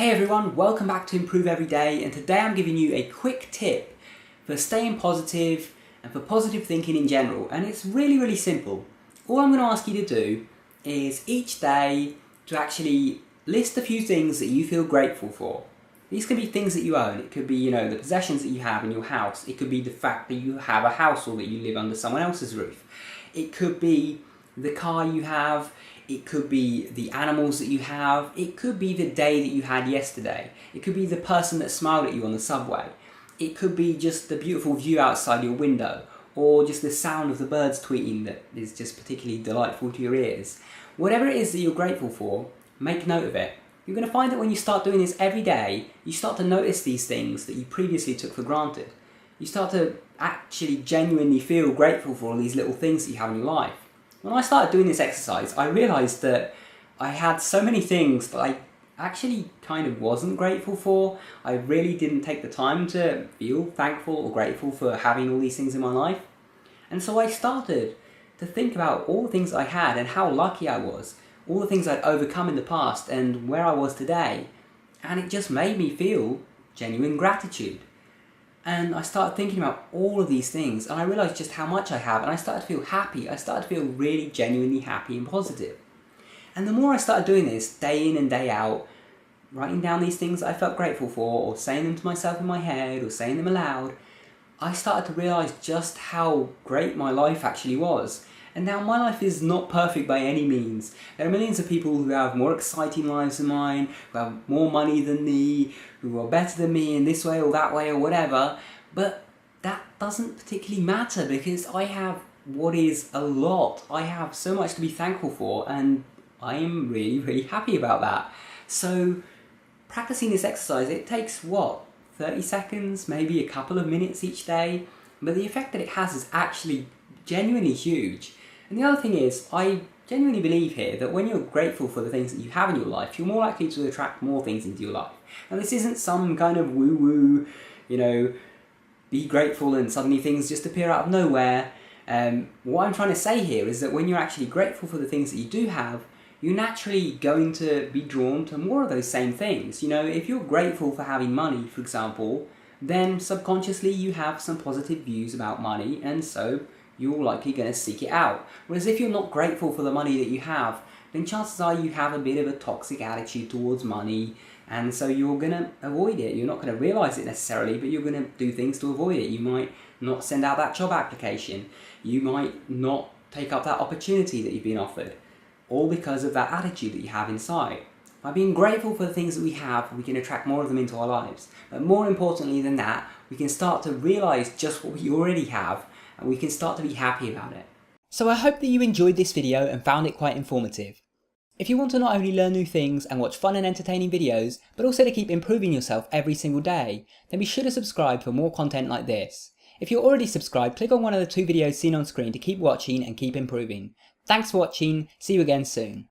Hey everyone, welcome back to Improve Every Day, and today I'm giving you a quick tip for staying positive and for positive thinking in general, and it's really simple. All I'm going to ask you to do is each day to actually list a few things that you feel grateful for. These can be things that you own. It could be, the possessions that you have in your house. It could be the fact that you have a house or that you live under someone else's roof. It could be the car you have. It could be the animals that you have. It could be the day that you had yesterday. It could be the person that smiled at you on the subway. It could be just the beautiful view outside your window, or just the sound of the birds tweeting that is just particularly delightful to your ears. Whatever it is that you're grateful for, make note of it. You're going to find that when you start doing this every day, you start to notice these things that you previously took for granted. You start to actually genuinely feel grateful for all these little things that you have in your life. When I started doing this exercise, I realised that I had so many things that I actually kind of wasn't grateful for. I really didn't take the time to feel thankful or grateful for having all these things in my life. And so I started to think about all the things I had and how lucky I was, all the things I'd overcome in the past and where I was today. And it just made me feel genuine gratitude. And I started thinking about all of these things, and I realised just how much I have, and I started to feel happy. I started to feel really genuinely happy and positive. And the more I started doing this, day in and day out, writing down these things that I felt grateful for, or saying them to myself in my head, or saying them aloud, I started to realise just how great my life actually was. And now my life is not perfect by any means. There are millions of people who have more exciting lives than mine, who have more money than me, who are better than me in this way or that way or whatever. But that doesn't particularly matter because I have what is a lot. I have so much to be thankful for, and I am really happy about that. So practicing this exercise, it takes 30 seconds, maybe a couple of minutes each day. But the effect that it has is actually genuinely huge. And the other thing is, I genuinely believe here that when you're grateful for the things that you have in your life, you're more likely to attract more things into your life. And this isn't some kind of woo-woo, be grateful and suddenly things just appear out of nowhere. What I'm trying to say here is that when you're actually grateful for the things that you do have, you're naturally going to be drawn to more of those same things. If you're grateful for having money, for example, then subconsciously you have some positive views about money, and so you're likely going to seek it out. Whereas if you're not grateful for the money that you have, then chances are you have a bit of a toxic attitude towards money, and so you're going to avoid it. You're not going to realise it necessarily, but you're going to do things to avoid it. You might not send out that job application. You might not take up that opportunity that you've been offered, all because of that attitude that you have inside. By being grateful for the things that we have, we can attract more of them into our lives. But more importantly than that, we can start to realise just what we already have, and we can start to be happy about it. So I hope that you enjoyed this video and found it quite informative. If you want to not only learn new things and watch fun and entertaining videos, but also to keep improving yourself every single day, then be sure to subscribe for more content like this. If you're already subscribed, click on one of the 2 videos seen on screen to keep watching and keep improving. Thanks for watching, see you again soon.